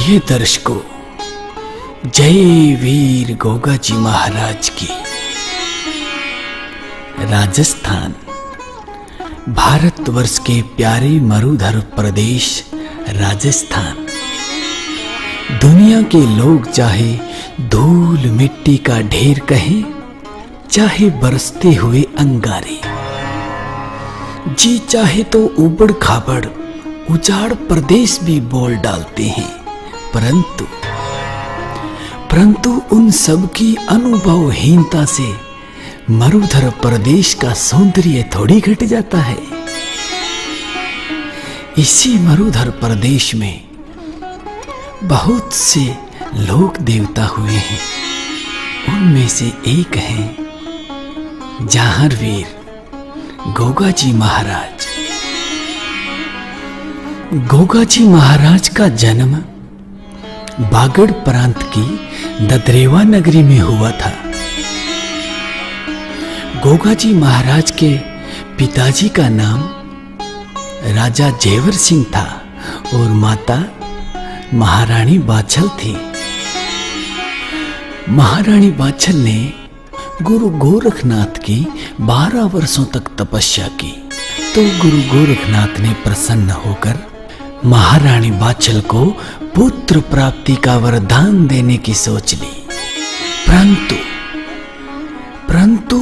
प्रिय दर्शकों, जय वीर गोगा जी महाराज की। राजस्थान भारतवर्ष के प्यारे मरुधर प्रदेश राजस्थान, दुनिया के लोग चाहे धूल मिट्टी का ढेर कहें, चाहे बरसते हुए अंगारे, जी चाहे तो उबड़ खाबड़ उजाड़ प्रदेश भी बोल डालते हैं, परंतु उन सब की अनुभवहीनता से मरुधर प्रदेश का सौंदर्य थोड़ी घट जाता है। इसी मरुधर प्रदेश में बहुत से लोक देवता हुए हैं। उनमें से एक हैं जाहरवीर गोगा जी महाराज। गोगा जी महाराज का जन्म बागड़ प्रांत की ददरेवा नगरी में हुआ था। गोगा जी महाराज के पिताजी का नाम राजा जेवर सिंह था और माता महारानी बाछल थी। महारानी बाछल ने गुरु गोरखनाथ की 12 वर्षों तक तपस्या की, तो गुरु गोरखनाथ ने प्रसन्न होकर महारानी बाछल को पुत्र प्राप्ति का वरदान देने की सोच ली। परंतु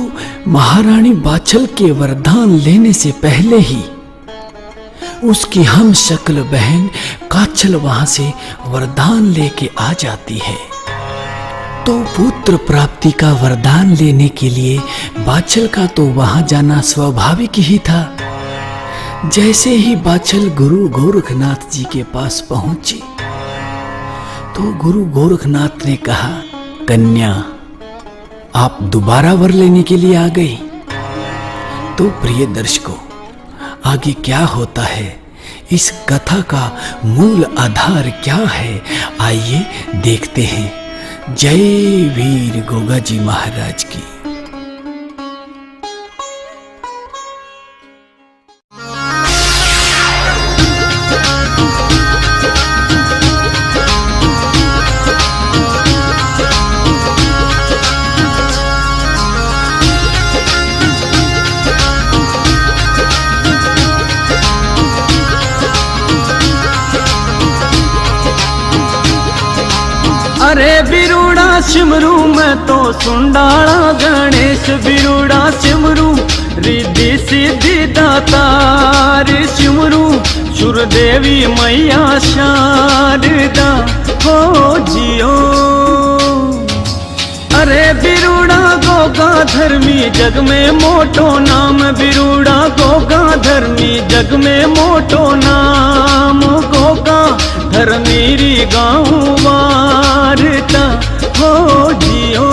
महारानी बाछल के वरदान लेने से पहले ही उसकी हम शक्ल बहन काछल वहां से वरदान लेके आ जाती है। तो पुत्र प्राप्ति का वरदान लेने के लिए बाछल का तो वहां जाना स्वाभाविक ही था। जैसे ही बाछल गुरु गोरखनाथ जी के पास पहुंची तो गुरु गोरखनाथ ने कहा, कन्या आप दोबारा वर लेने के लिए आ गई। तो प्रिय दर्शकों, आगे क्या होता है, इस कथा का मूल आधार क्या है, आइए देखते हैं। जय वीर गोगा जी महाराज की। अरे बिरूड़ा सिमरू में तो सुंडाला गणेश, बिरूड़ा सिमरू रिद्धि सिद्धि दातार सिमरू, सुरदेवी मैया शारदा हो जियो। अरे बिरूड़ा गोगा धर्मी जग में मोटो नाम, बिरूड़ा गोगा धर्मी जग में मोटो नाम, गोगा धर्मीरी गाँव वारता हो जियो।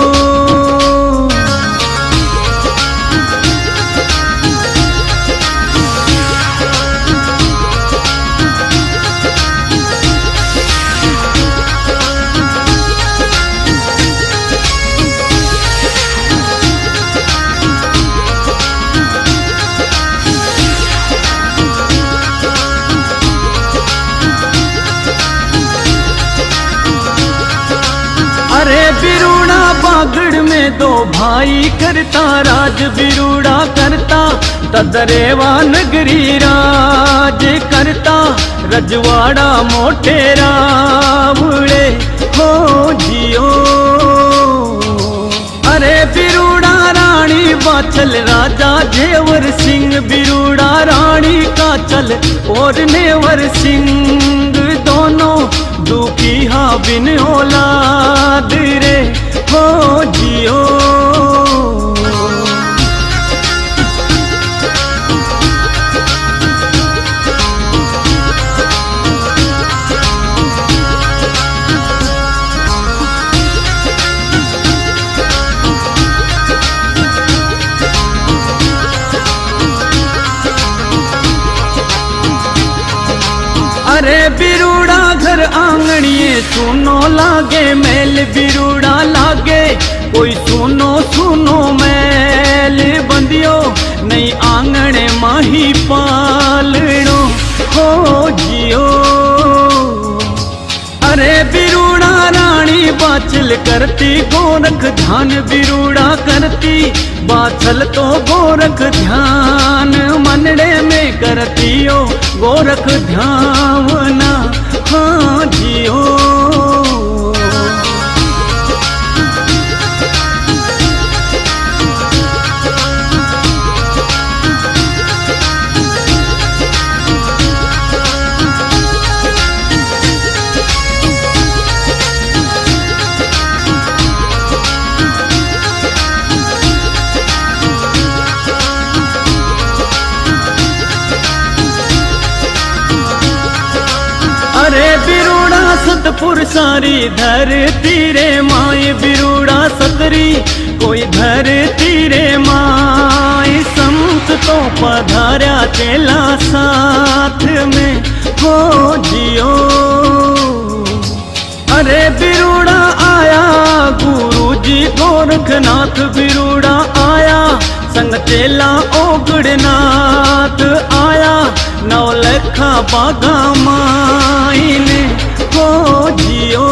अरे बिरूड़ा बागड़ में दो भाई करता राज, बिरूड़ा करता ददरेवा नगरी राज करता, रजवाड़ा मोटे रावड़े हो जियो। अरे बिरूड़ा रानी बाछल राजा जेवर सिंह, बिरूड़ा रानी काछल और नेवर सिंह, दोनों दुखी हा बिन औलाद रे हो जियो। अरे बिरूड़ा घर आंगणिए सुनो लागे मैल, बिरूड़ा लागे कोई सुनो सुनो मैल, बंदियो नहीं आंगणे माही पालनो हो जियो। अरे बाछल करती गोरख ध्यान बिरूड़ा करती बाछल तो गोरख ध्यान मनड़े में करती ओ गोरख ध्यावना हाँ जियो। अरे बिरूड़ा सतपुर सारी धरती रे माए बिरूड़ा सतरी कोई धरती रे माए संत तो पधार्या चेला साथ में हो जियो। अरे बिरूड़ा आया गुरुजी गोरखनाथ बिरूड़ा आया संग चेला ओगड़नाथ आया नौलखा बागा माईने हो जियो।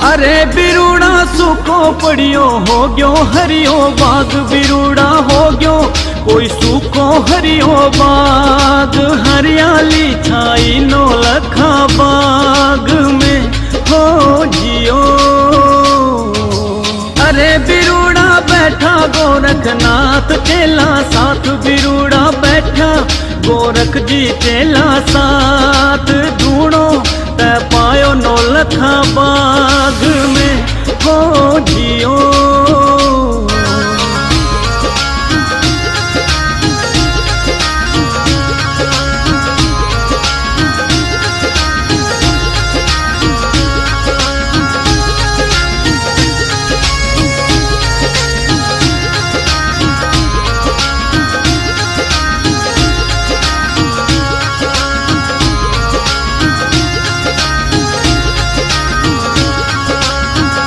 अरे बिरूड़ा सुको पड़ियो हो गयो हरियो बाग बिरूड़ा हो गयो कोई सुको हरियो बाग हरियाली छाई नौलखा बाग में हो जियो। अरे बिरूड़ा बैठा गोरखनाथ चेला साथ बिरूड़ा बैठा गोरख जी चेला साथ ढूंढो तै पायो नौलखा बाग में हो जियो।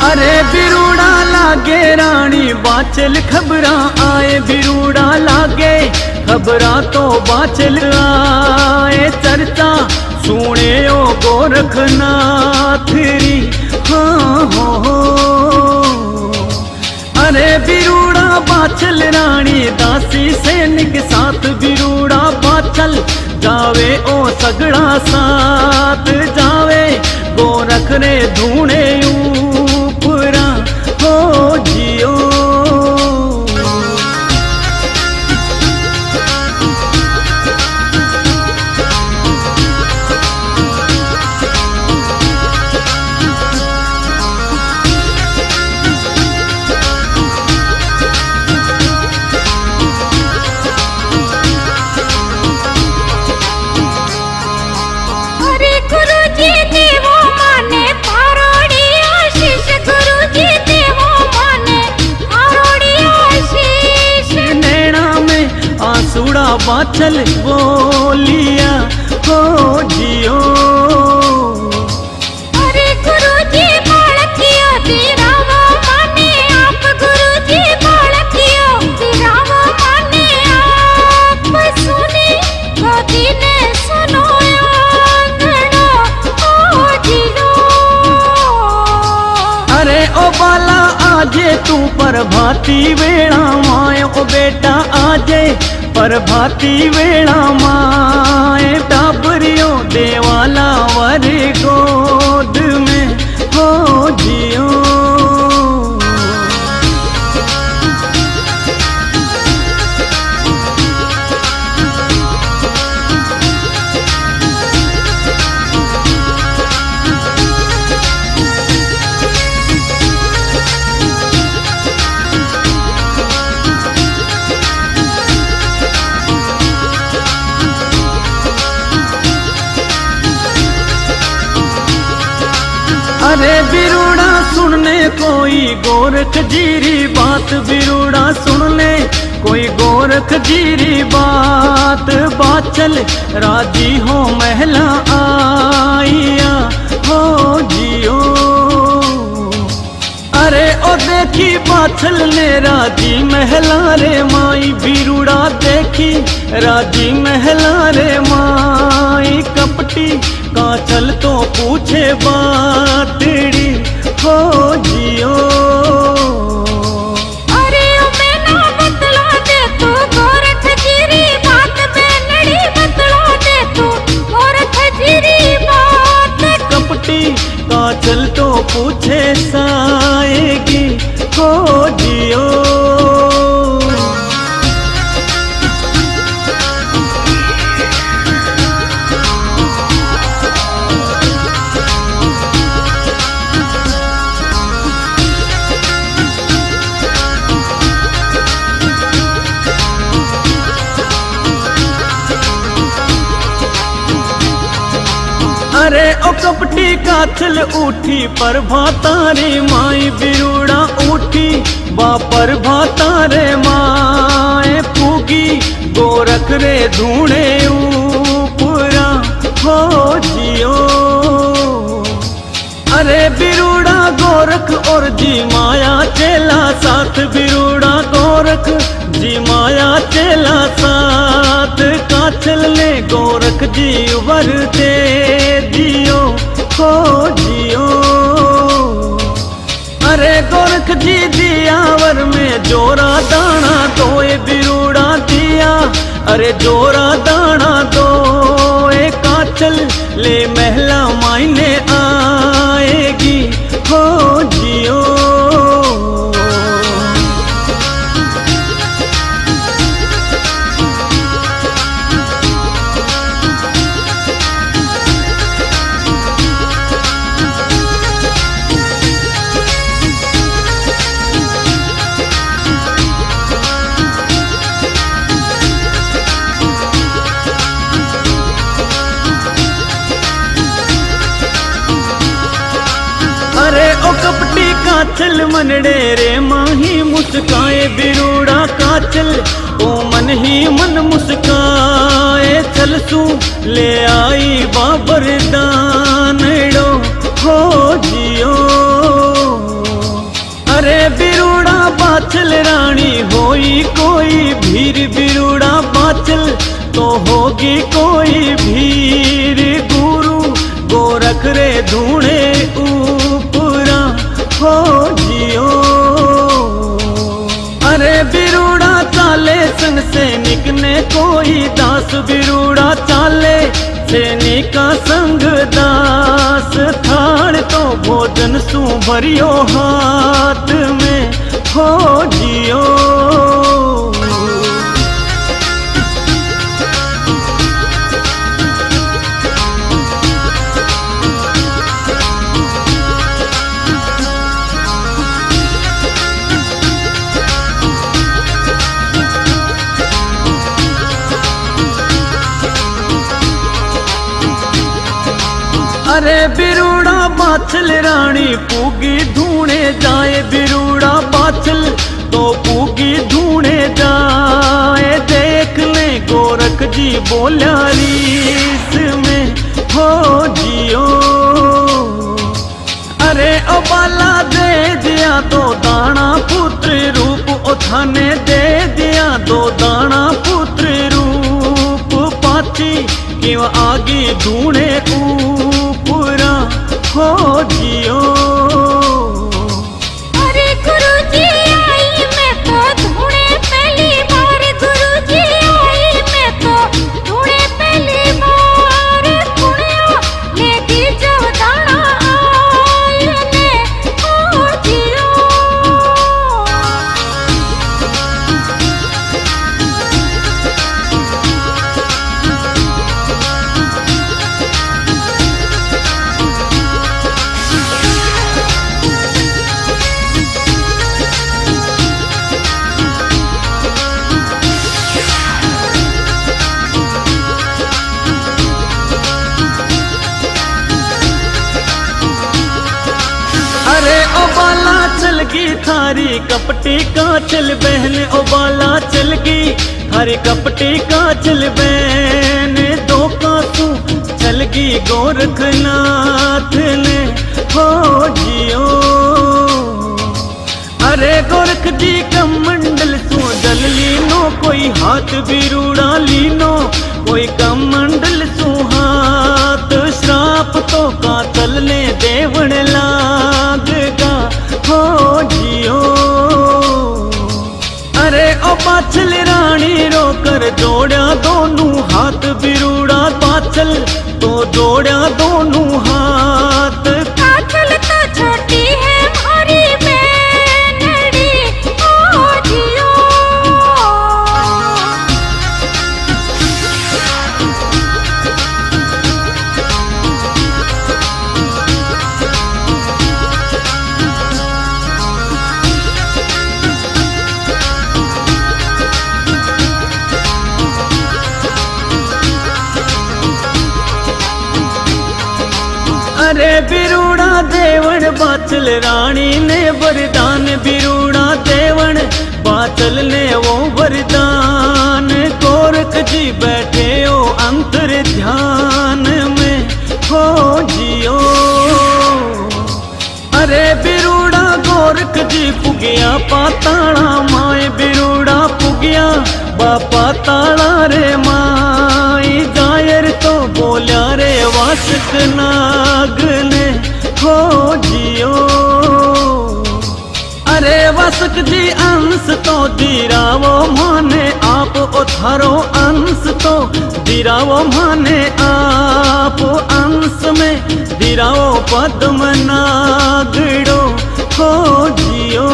अरे बिरूड़ा लागे रानी बाचल खबरा आए बिरूड़ा लागे खबरा तो बाचल आए चर्चा सुने ओ गोरखनाथ री हाँ हो। अरे बिरूड़ा बाचल रानी दासी सैनिक साथ बिरूड़ा बाचल जावे ओ सगड़ा साथ जावे गोरख रे ढूंढे ऊपरा हो जियो। सूड़ा बाचल बोलिया हो जियो। अरे गुरुजी बालकियो दिरावा माने आप गुरुजी बालकियो दिरावा माने आप सुनी गोदी ने सुनो आंगनो हो जियो। अरे ओ बाला आजे तू प्रभाती वेड़ा माए ओ बेटा आजे प्रभाती वेड़ा माए टाबरियो देवाला वर गोद में हो जियो। अरे बिरूड़ा सुनने कोई गोरख जीरी बात बिरूड़ा सुनने कोई गोरख जीरी बात बाचल राजी हो महला आइया हो जियो। अरे ओ देखी बाछल ने राजी महला रे माई बिरुड़ा देखी राजी महला रे माई कपटी काचल तो पूछे बातड़ी हो जियो। अरे ओ मैं ना बतला दे तू गोरख जीरी बात में नड़ी बतला दे तू गोरख जीरी बात। कपटी काचल तो पूछे साएगी हो जियो। अरे ओ कपटी काछल उठी पर भातारे माई बिरुड़ा उठी बापर भातारे माए पूगी गोरख रे ढूंढे ऊपरा हो जियो। अरे बिरुड़ा गोरख और जी माया चेला साथ बिरुड़ा गोरख जी माया चेला साथ काछल ने गोरख जी वर दे दियो हो जियो। अरे गोरख जी दिया वर में जोरा दाना दोए बिरुड़ा दिया अरे जोरा दाना दोए काछल ले महला मायने आएगी हो जियो। अरे ओ कपटी काचल मनड़े रे माही मुस्काए बिरुड़ा काचल ओ मन ही मन मुस्काए चल सू ले आई बाबर दानड़ो हो जियो। अरे बिरुड़ा बाचल रानी होई कोई भीर बिरुड़ा बाचल तो होगी कोई भीर गुरु गोरख रे ढूंढे ऊपरा हो जियो। अरे बिरुड़ा चाले संग सैनिक ने कोई दास बिरुड़ा चाले सैनिक का संग दास थाड़ तो भोजन सू भरियो हाथ में हो जियो। अरे बिरुड़ा बाछल रानी पूगी ढूंढे जाए बिरुड़ा बाछल तो पूगी ढूंढे जाए देख ले गोरख जी बोल्या रीस में हो जियो। अरे ओ बाला दे दिया दो दाना पुत्र रूप उठाने दे दिया दो दाना पुत्र रूप पाची क्यों आगे ढूंढे ऊपरा हो जियो। अरे गुरुजी आई मैं तो ढूंढे पहली बार गुरुजी आई मैं तो ढूंढे पहली बार पुण्यो लेगी जो दाना आईने हो जियो। चलगी थारी कपटी कांचल बहन ओ बाला चलगी थारी कपटी कांचल बहन दो कांसू चलगी गोरखनाथ ने हो जियो। अरे गोरख जी का मंडल सो जल लीनो कोई हाथ बिरूड़ा लीनो कोई का मंडल सो हाथ श्राप तो का तलने देवण लागगा हो जियो। अरे ओ पाछल रानी रोकर जोड़ा दोनों हाथ बिरूड़ा पाछल तो जोड़ा दोनों हाथ। काजल तो छोटी है मारी बेनड़ी ओ जियो। अरे बिरूड़ा देवण बाचल रानी ने वरदान बिरूड़ा देवण बाचल ने वो वरदान। गोरख जी बैठे हो अंतर ध्यान में हो जियो। अरे बिरूड़ा गोरख जी पुगिया पाताड़ा माए बिरूड़ा पुगिया बापा ताड़ा रे माई। जायर तो बोल्या रे वासक नाग ने हो जियो। अरे वासक जी अंश तो दिरावो माने आप उथारो अंश तो दिरावो माने आप अंश में दिरावो पद्म नागड़ो हो जियो।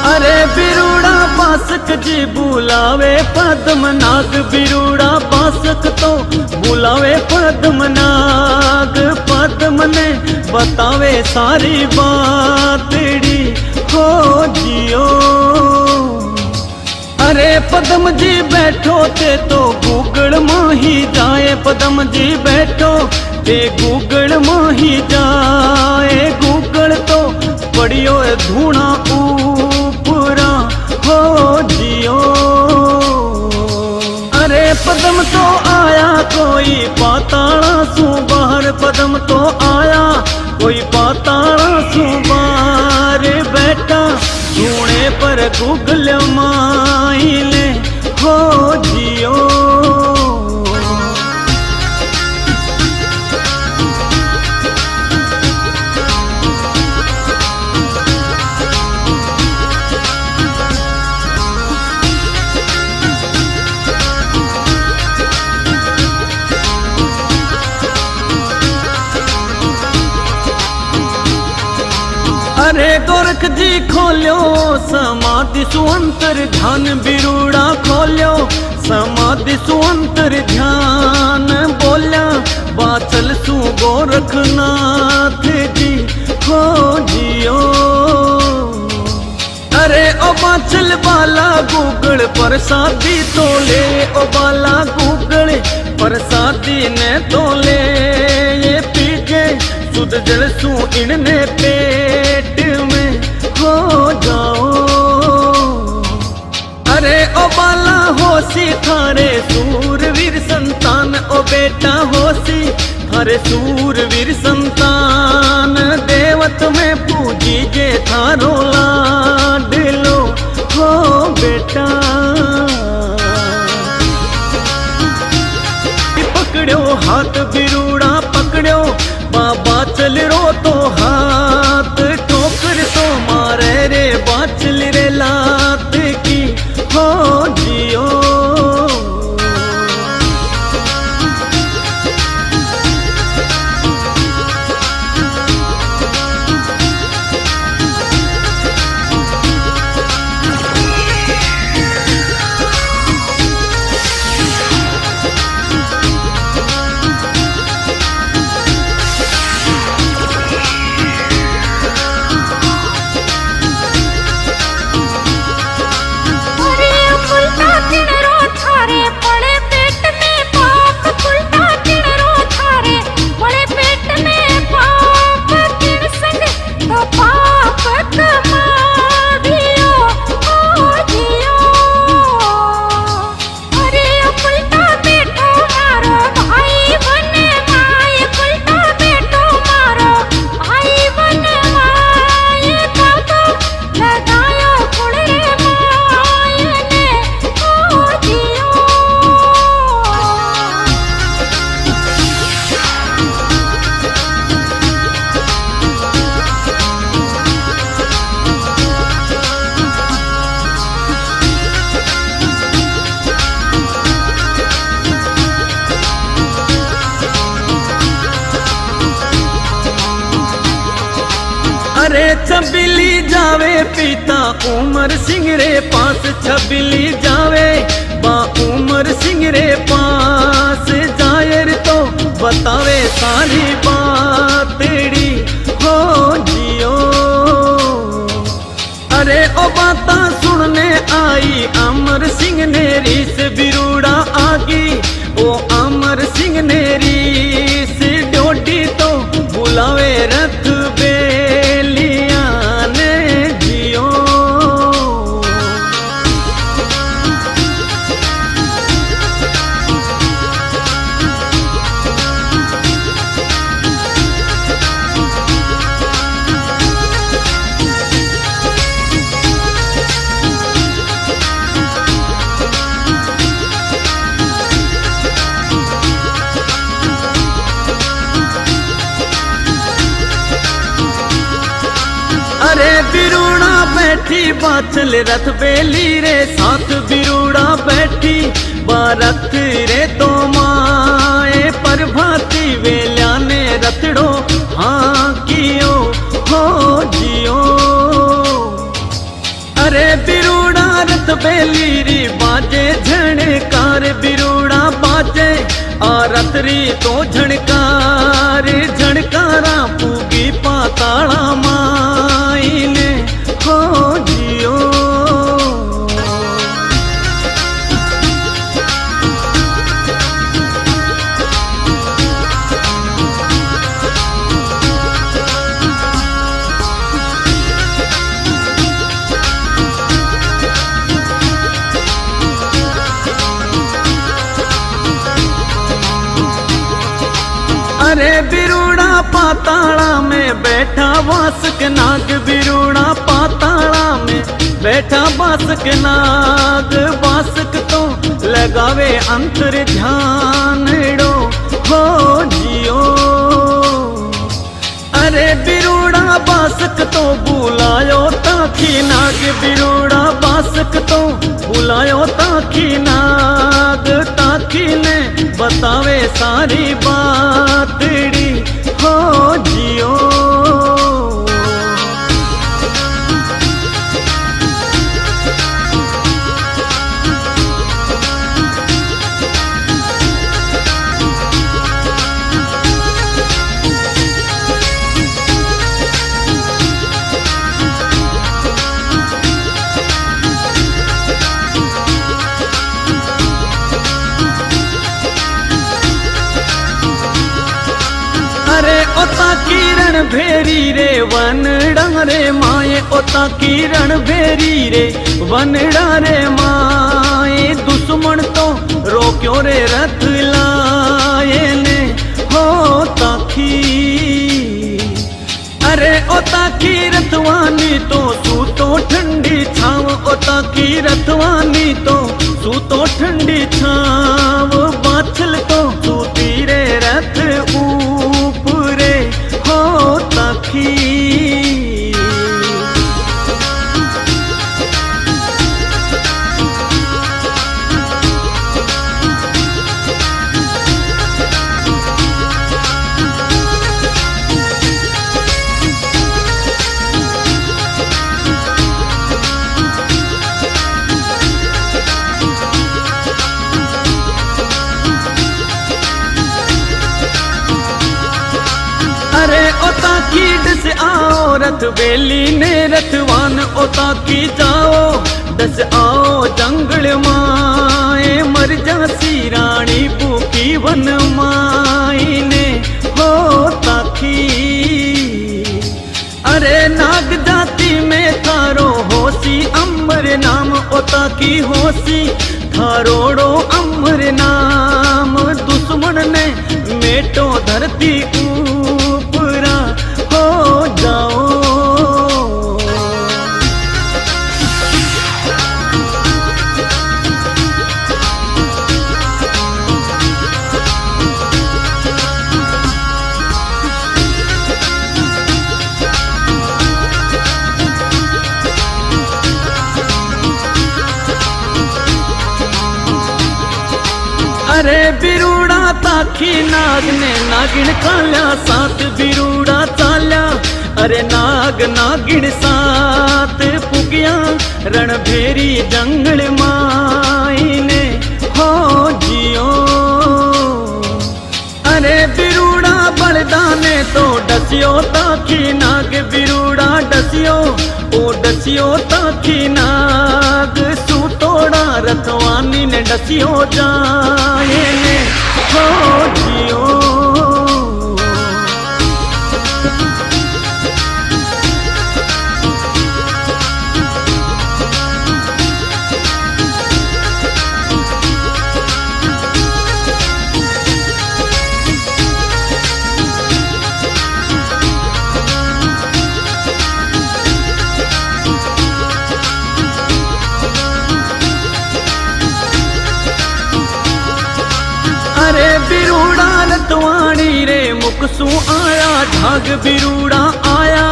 अरे बिरूड़ा बासक जी बुलावे पद्मनाग बिरूड़ा बासक तो बुलावे पद्मनाग। पद्म ने बतावे सारी बातड़ी हो जियो। अरे पद्म जी बैठो ते तो गूगल माही जाए पद्म जी बैठो ते गूगल माही जाए। गूगल तो पड़ियो धूणा ऊपरा हो जियो। अरे पद्म तो आया कोई पाताड़ा सु बाहर पद्म तो आया कोई पाताड़ा सु बाहर बैठा धूणे पर गूगल माइले हो जियो। अरे गोरख जी खोलो समाधि सुअंतर ध्यान बिरूड़ा खोलो समाधि सुअंतर ध्यान। बोल्या बाचल सु गोरखनाथ जी हो जियो। अरे ओ बाचल बाला गूगल प्रसादी तो ले ओ बाला गूगल प्रसादी ने तो ले। ये पीके सुध जल सु इनने पेट में हो जाओ। अरे ओ बाला होसी थारे सूरवीर संतान ओ बेटा होसी थारे सूरवीर संतान। देवत में पूजी जे थारो लाडलो हो बेटा। पकड़ो हाथ बिरूड़ा पकड़ो बाबा चल रो तो हाथ ठोकर तो मारे रे बाचल रे लात की हो जियो। छबिली जावे पिता उमर सिंह रे पास, छबिली जावे बा उमर सिंह रे पास, जायर तो बतावे सारी बातड़ी हो जियो। अरे ओ बाता सुनने आई अमर सिंह ने रीस बिरूड़ा आगी, ओ अमर सिंह ने रीस डोडी तो बुलावे रथ बेलिया ने जियो। अरे बिरूड़ा बैठी बाछल रथ बेली रे साथ, बिरूड़ा बैठी बारथ रे तो माए, प्रभाती वेल्या ने रथड़ो हाँ कियो हो जियो। अरे बिरूड़ा रथ बेली री बाजे झणकार, बिरूड़ा बाजे आ रथ री तो झणकार, झणकारा पूगी पाताला माई ने हो जियो। अरे बिरूड़ा पाताला में बैठा वासक नाग, बिरूड़ा पाताला में बैठा वासक नाग, वासक तो लगावे अंतर ध्यान डो हो जियो। अरे बिरूड़ा वासक तो बुलायो ताखी नाग, बिरूड़ा वासक तो बुलायो ताखी नाग, ताखी ने बतावे सारी बातड़ी हो जियो। अरे ओता किरण भेरी रे वनड़ा रे माए, ओता किरण भेरी रे वनड़ा रे माए, दुश्मन तो रोक्यो रे रथ लाए ने हो ताकी। अरे ओता की रथवानी तो सूतो ठंडी छाव, ओता की रथवानी तो सूतो ठंडी छाव, बाछल तो सूती रे रथ ऊपरे हो ताकी। अरे ओता की डस आओ रथ बेली ने रथवान, ओता की जाओ डस आओ जंगल माए, मर जासी रानी भूखी वन माई ने हो ताकी। अरे नाग जाति में थारो होसी अमर नाम, ओता की होसी थारोड़ो अमर नाम, दुश्मन ने मेटो धरती ऊपरा हो जाओ। अरे बिरूड़ा ताखी नाग ने नागिन काल्या, साथ बिरूड़ा चाल्या अरे नाग नागिण साथ पुगिया रणभेरी जंगल माई ने हो जियो। अरे बिरूड़ा बलदाने तो डसियो ताकि नाग बिरूड़ा डसियो ओ डसियो ताकि नाग सूतोड़ा रतवानी ने डसियो जाए ने हो जियो। अरे बिरूड़ा रतवाणी रे मुकसू आया झाग बिरूड़ा आया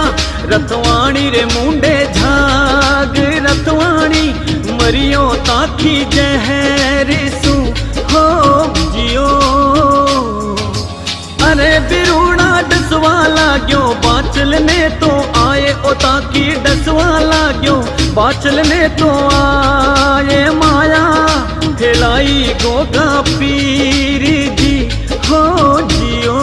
रतवाणी रे मुंडे झाग रतवाणी मरियो ताकि जहर सू हो जियो। अरे बिरूड़ा डसवा लाग्यो बाचल ने तो आए ओ ताकि डसवा लाग्यो बाचल ने तो आए माया फैलाई गोगा पीर जी हो जियो।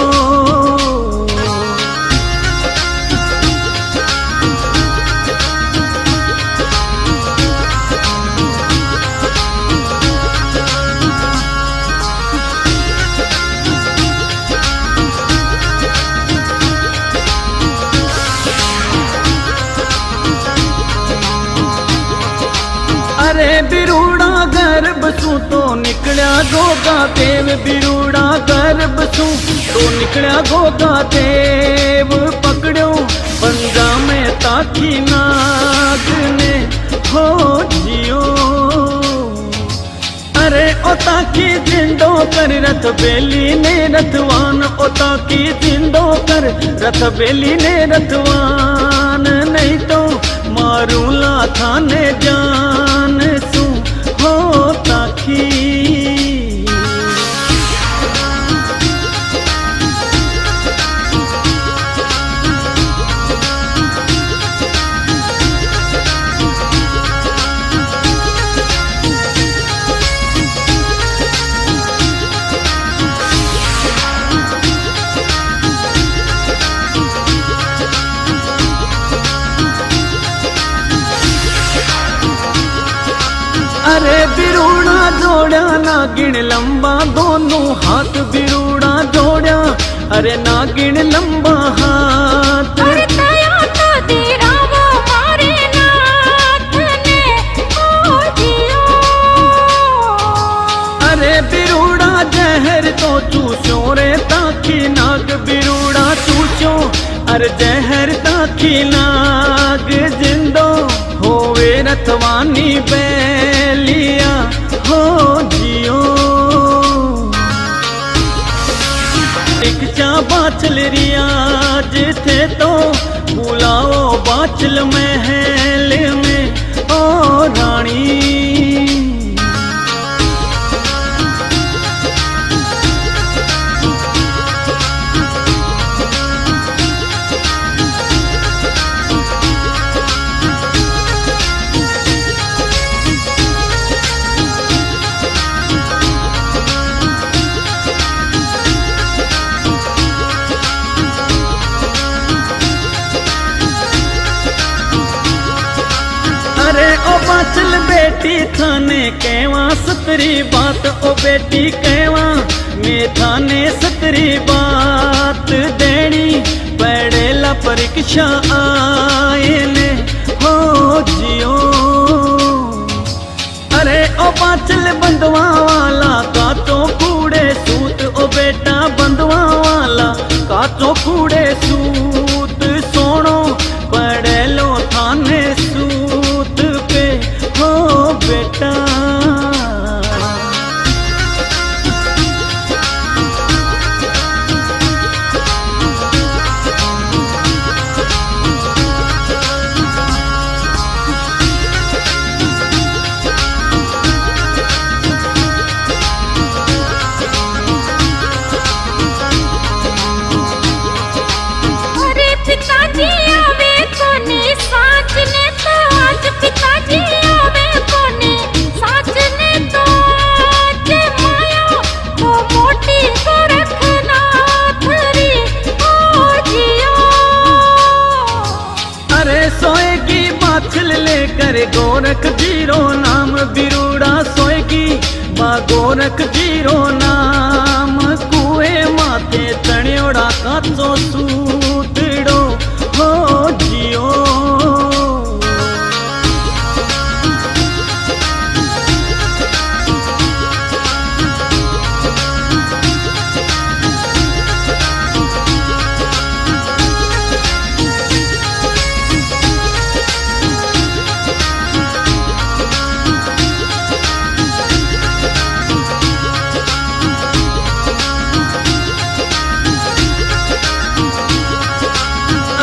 अरे बिरूड़ा गर्भ सू तो निकलिया गोगा देव बिरूड़ा गर्भ सू तो निकलिया गोगा देव पकड़ो पंजा में ताकि नाग ने हो जियो। अरे ओ ताकि जिंदो कर रथ बेली ने रथवान ओ ताकि जिंदो कर रथ बेली ने रथवान नहीं तो मारूला थाने जान सू हो ताकि। अरे बिरूड़ा जोड़ा नागिन लंबा दोनों हाथ बिरूड़ा जोड़ा अरे नागिन लंबा हाथ। अरे तया तो तेरा वो मारे नाथ ने हो जियो। अरे बिरूड़ा जहर तो चूसो रे ताकि नाग बिरूड़ा चूसो अरे जहर ताकि नाग जिंदो होवे रथवानी बैलिया हो जियो। एक चा बाचल रियाज थे तो बुलाओ बाचल महल में ओ रानी। अरे ओ बाचल बेटी थाने कहवा सतरी बात ओ बेटी कहवा मैं थाने सतरी बात देनी पड़ेला परीक्षा आए ने हो जियो। अरे ओ बाचल बंधवा वाला काचो कूड़े सूत ओ बेटा बंधवा वाला काचो कूड़े सूत सोनो पड़ेलो थाने सूत पे हो बेटा। अरे पिताजी गोरख जीरो नाम कुए माते तणियोड़ा काचो सूतड़ो हो जियो।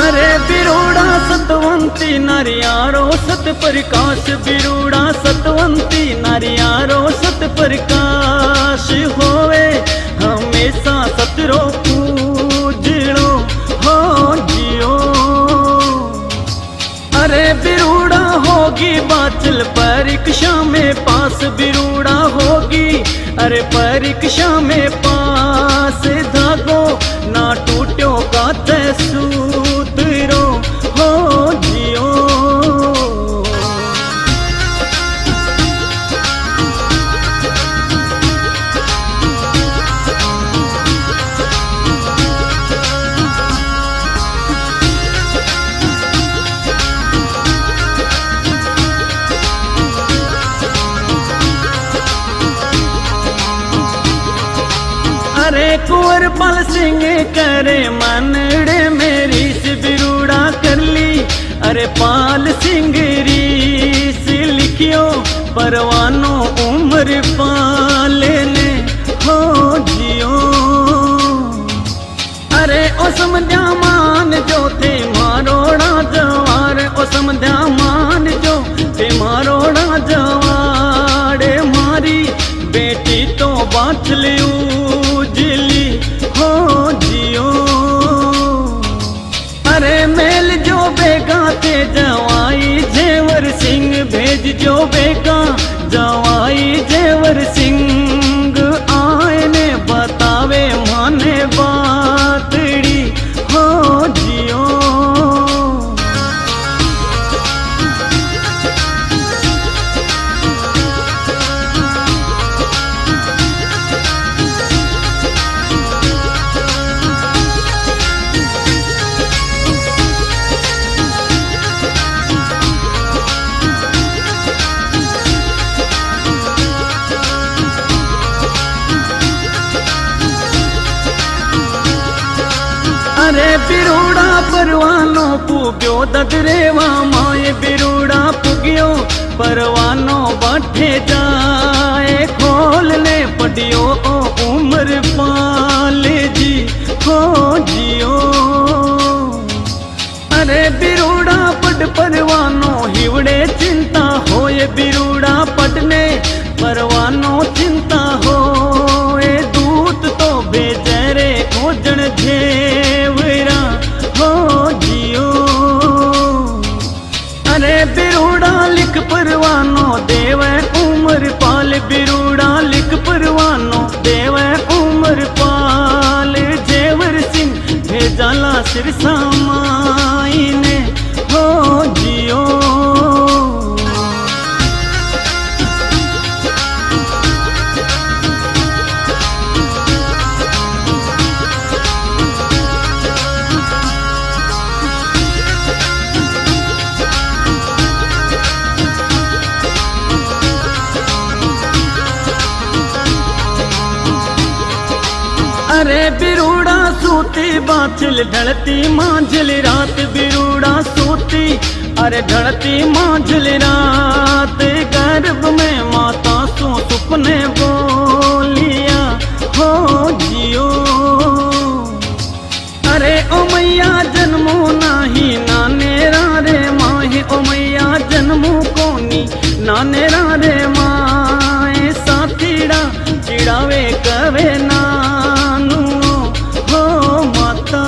अरे बिरूड़ा सतवंती नारियारो सत प्रकाश, बिरूड़ा सतवंती नारियारो सत प्रकाश होवे हमेशा सतरो पूजड़ो हो जियो। अरे बिरूड़ा होगी बाचल परीक्षा में पास, बिरूड़ा होगी अरे परीक्षा में पास, धागो ना टूट्यो का सूतरो हो जियो। अरे कुंवर पाल सिंह करे मनड़े मेरी से बिरूड़ा कर ली, अरे पाल सिंह रीस लिखियो परवानो उम्र पाले ने हो जियो। अरे ओ समझा मान जो थे मारोड़ा जवार, ओ समझा मान जो थे मारोड़ा जवार, मारी बेटी तो बाँचली उजली हो जियो। अरे मेल जो बेगा ते जवाई जेवर सिंह भेज जो बेगा जवाई जेवर सिंह आए ने बतावे माने बातड़ी हो जियो। अरे बिरूड़ा परवानो पुग्यो ददरेवा माए, बिरूड़ा पुग्यो परवानो बाठे जाए, खोलने पड़ियो ओ उम्र पाल जी हो जियो। अरे बिरूड़ा पट परवानो हिवड़े चिंता होए, बिरूड़ा पटने परवानो चिंता होए, दूत तो भेजे रे खोजन झेवरा हो जियो। अरे बिरूड़ा लिख परवानो देवे उम्र पाल, बिरूड़ा लिख परवानो देवे उम्र पाल, जेवर सिंह भेजाला सिरसा माई ने हो जियो। अरे बिरूड़ा सूती बाछल ढलती मांझल रात, बिरूड़ा सूती अरे ढलती मांझल रात, गर्भ में माता सो सुपने बोलिया हो जियो। अरे ओ मैया जन्मो नाही नाने रे माहे, ओ मैया जन्मो कोनी नाने रे माए, साथीड़ा चिड़ावे कवे नानू हो माता।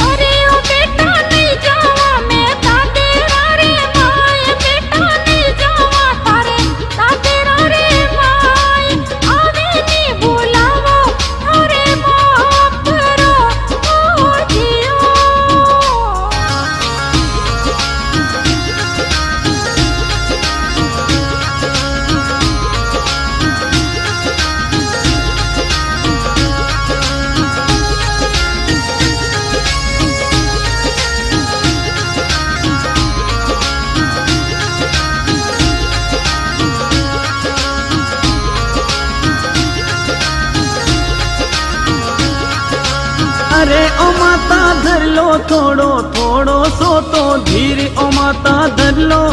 अरे ओ बेटा नहीं जावा मैं तातेरा रे माय, बेटा नहीं जावा तारे तातेरा रे माय, आवे नी बुलावो अरे माफ करो ओ जियो। अरे ओ माता धर लो थोड़ो थोड़ो सो तो धीर, ओ माता धर लो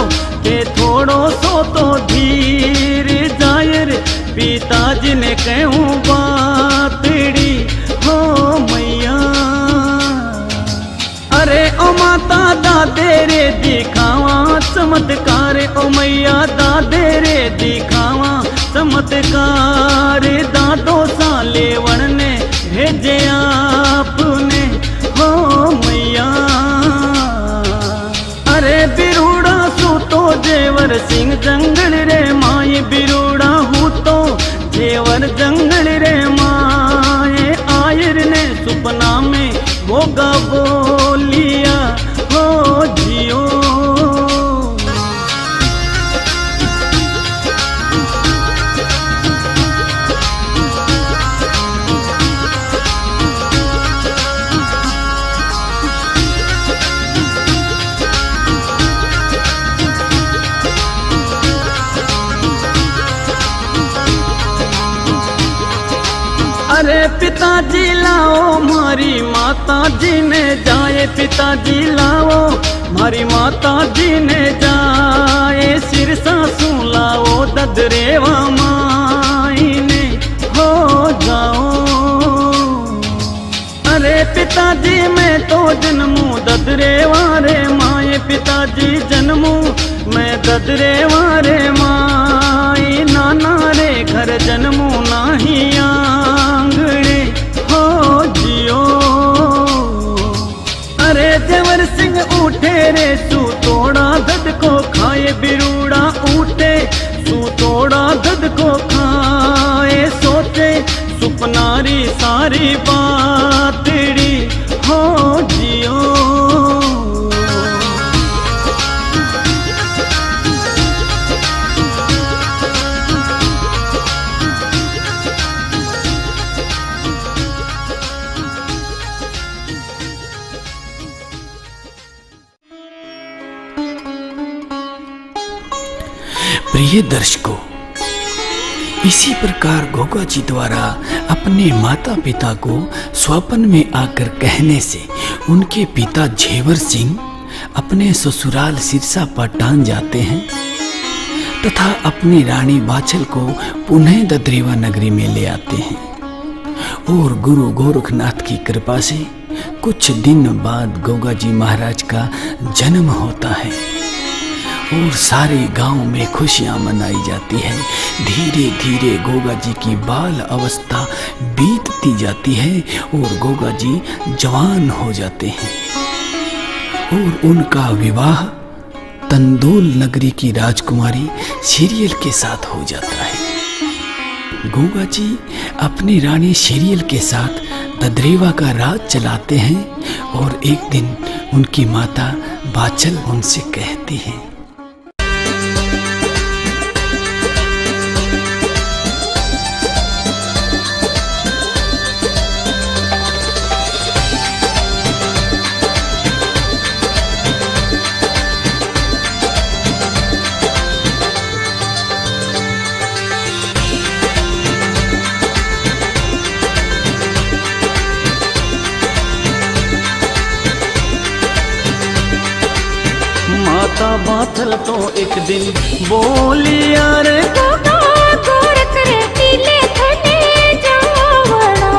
के थोड़ो सो तो धीर। जायर पिताजी ने कहूँ बातड़ी हो मैया। अरे ओ माता दादे रे दिखावा चमत्कार, ओ मैया दादे रे दिखावा चमत्कार। दादो साले वण ने भेजे आपने हो मैया। अरे बिरूड़ा सू तो जेवर सिंह जंगल रे माए, बिरूड़ा हूँ तो जेवर जंगल रे माए। आयर ने सुपना में भोगा बोलिया हो जियो। अरे पिताजी लाओ मारी माता जी ने जाए, पिताजी लाओ मारी माता जी ने जाए। सिर सासू लाओ ददरेवा माई ने हो जाओ। अरे पिताजी मैं तो जन्मू ददरेवा रे माए, पिताजी जन्मू मैं ददरेवा रे माई। नाना रे घर जन्मू नाही आंगणे हो जियो। अरे देवर सिंह उठे रे सू तोड़ा दद को खाए, बिरूड़ा उठे सू तोड़ा दद को खाए। सोचे सुपनारी सारी बातड़ी हो जियो। प्रिय दर्शकों, इसी प्रकार गोगा जी द्वारा अपने माता पिता को स्वप्न में आकर कहने से उनके पिता झेवर सिंह अपने ससुराल सिरसा पटान जाते हैं तथा अपनी रानी बाछल को पुनः ददरेवा नगरी में ले आते हैं। और गुरु गोरखनाथ की कृपा से कुछ दिन बाद गोगा जी महाराज का जन्म होता है और सारे गांव में खुशियां मनाई जाती है। धीरे धीरे गोगा जी की बाल अवस्था बीतती जाती है और गोगा जी जवान हो जाते हैं और उनका विवाह तंदोल नगरी की राजकुमारी सीरियल के साथ हो जाता है। गोगा जी अपनी रानी सीरियल के साथ ददरेवा का राज चलाते हैं और एक दिन उनकी माता बाछल उनसे कहती है, माता बाछल तो एक दिन बोली यार गोगा गोरख रे टीले थने जावड़ा।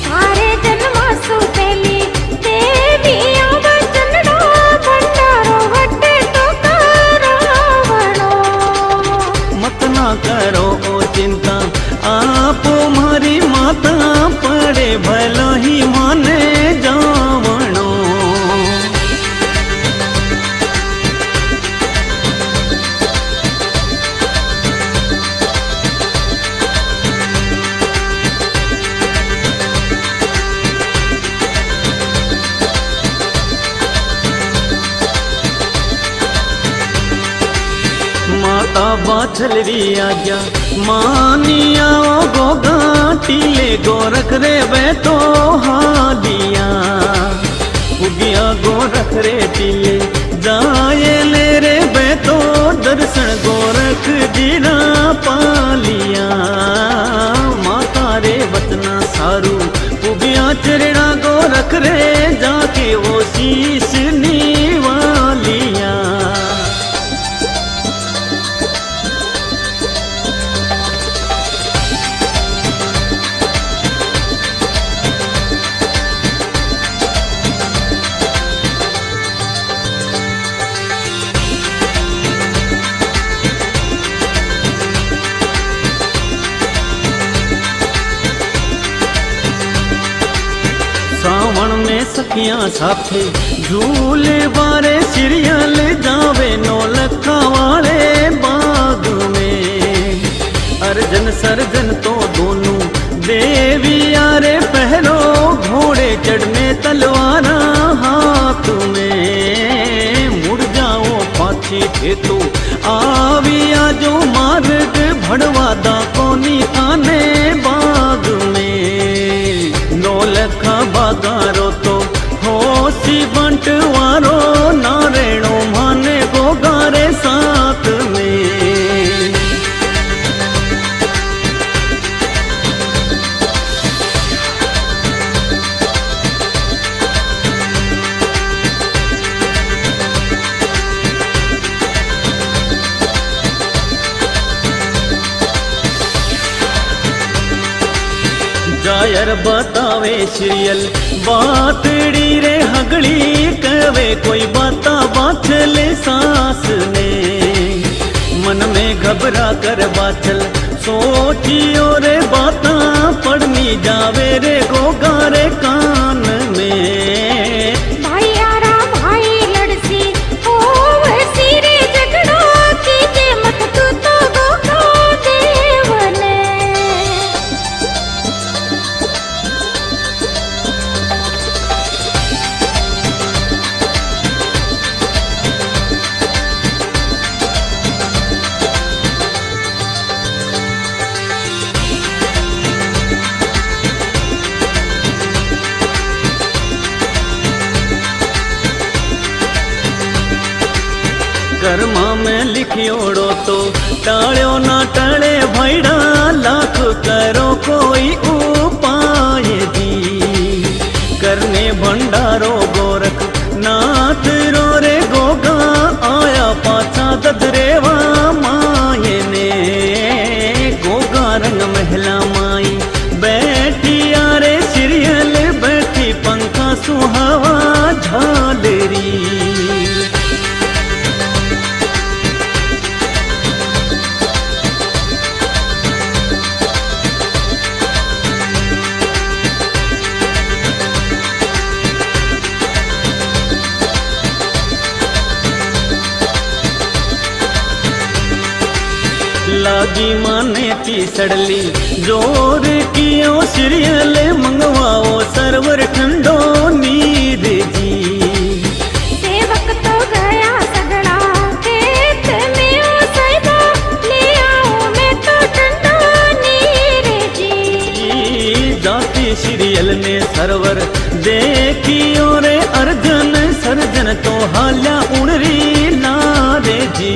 थारे जन्मा सु पहली देवी आवचनड़ा भंडारो हटे तो करावड़ो। मत ना करो ओ चिंता आप मारी माता पड़े भला ही माने जावणो। माता बाछल री आज्ञा मानिया गोगा टीले गोरख रे वे तो हालिया। उगिया गोरख रे टीले जाए ले रे वे तो दर्शन गोरख जीरा पालिया। माता रे वतना सारू उगिया चरणा सखियां साथे झूले बारे सीरियल जावे नौलखा वाले बाग में। अर्जन सर्जन तो दोनों देवी यारे पहलो घोड़े चढ़ने तलवारा हाथ में। मुड़ जाओ पाछी थे तो आविया जो मार्ग भड़वादा कोनी थाने बाग में। नौलखा बागारो तो होसी बंटवारो नारेणो माने गोगारे साथ में। जायर बतावे सीरियल बातड़ी रे हगड़ी कवे कोई बाता बाछले सास ने। मन में घबरा कर बाछल सोचियो रे बाता पढ़नी जावे रे गोगारे कान में। भाई आरा भाई लड़सी होवसी रे झगड़ा कीजे मत तू तो गोगा देवने। कर्मा में लिखियोड़ो तो टाळ्यो ना टळे भैड़ा लाख करो कोई उपाय दी। करने भंडारो गोरख नाथ रो रे गोगा आया पाछा ददरेवा माये ने। गोगा रंग महला माई बैठी यारे सीरियल बैठी पंखा सुहावा झालरी। लागी माने ती सड़ली जोर कियो सीरियल मंगवाओ सर्वर ठंडो नीर जी। सेवक तो गया सगड़ा खेत में ओ साहिबा ले आओ मैं तो ठंडा नीर जी। जाती सीरियल ने सर्वर देखियो रे अर्जन सर्जन तो हाल्या उड़री नारे जी।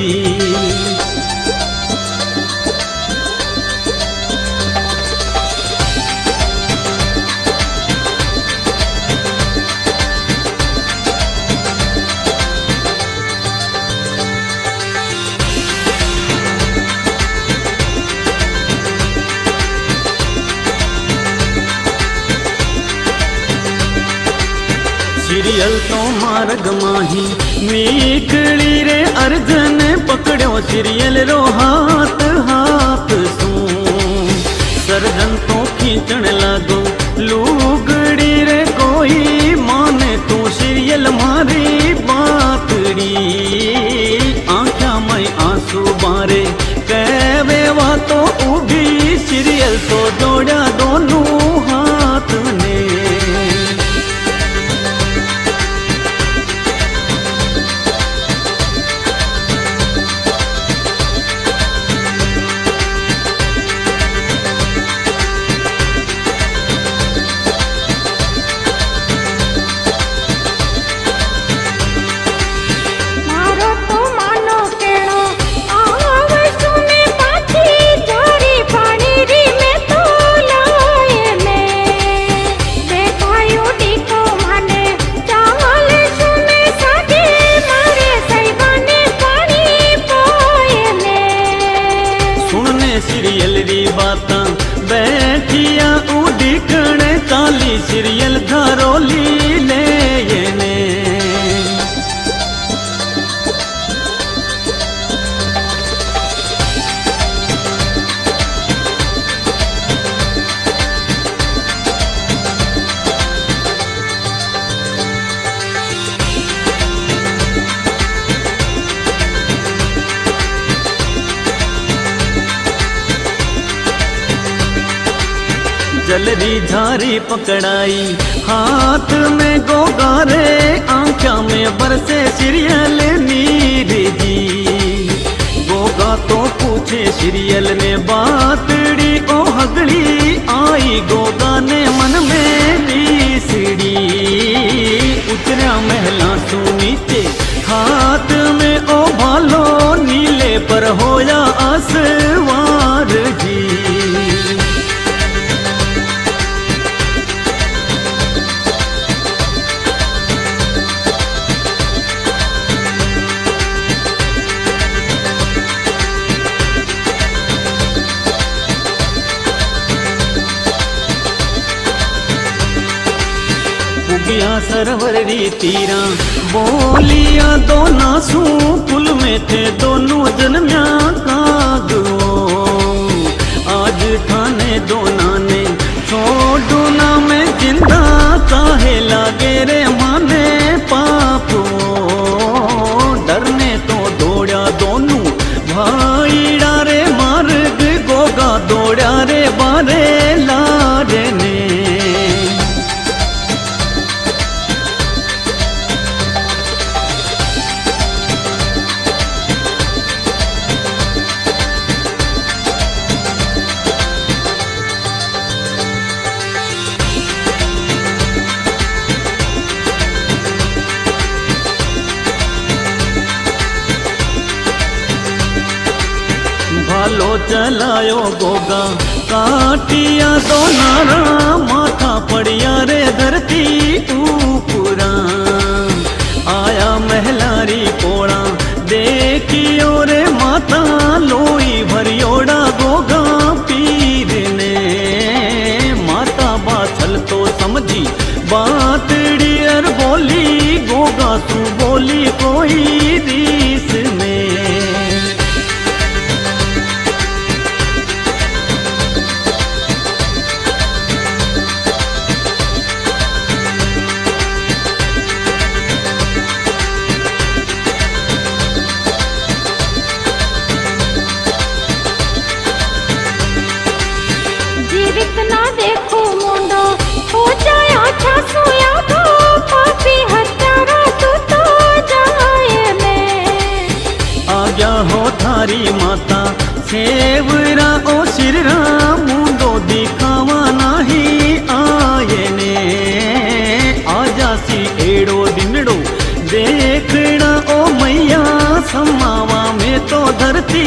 सीरियल तो मार्ग माही निकली रे अर्जन पकड़ो सीरियल रो हाथ हाथ सू। सर्जन तो खींचण लागो लूगड़ी रे कोई माने तू सीरियल मारी बातड़ी। आंखा में आंसू बारे कहवे वा तो उभी सीरियल तो जोड़ा दोनों हाथ ने। मारो तो मानो केणो आव सुने पाछी जारी पानी री में तो लाए में। देखायो दीको माने चावल सुने सागे मारे साहिबाने पानी पोए में। सुनने सीरियल री बातां बैठिया उड़ीकण काली सीरियल धारोली ले ने। जलरी झारी पकड़ाई हाथ में गोगारे आंखा में बरसे सीरियल नीर जी। गोगा तो पूछे सीरियल ने बातड़ी ओ हगड़ी आई गोगा ने मन में तीसड़ी। उतरा महला तू नीचे हाथ में ओ भालो नीले पर होया आसवार जी। उगिया सरवर री तीरा बोलिया दोना सू कुल में थे दोनों जन्म्या कागो। आज थाने दोना ने छोड़ू ना मैं जिंदा काहे लागे रे माने पापो। डरने तो दौड़ा दोनों भाई डारे मार्ग गोगा दौड़ा रे बारे लारे ने। भालो चलायो गोगा काटिया दोनारा माथा पड़िया रे धरती ऊपरा। आया महलारी पोड़ा देखियो रे माता लोई भरियोड़ा गोगा पीर ने। माता बाछल तो समझी बातड़ी अर बोली गोगा तू बोली कोई दीस में। जीवित ना देखो मुंडो हो जाए अच्छा सोया तो पापी हत्यारा तू तो जाए में। आ गया हो थारी माता सेवरा ओ सिररा मुंडो दिखावा नहीं आये ने। आजा सी एड़ो दिनड़ो देखना ओ मैया समावा में तो धरती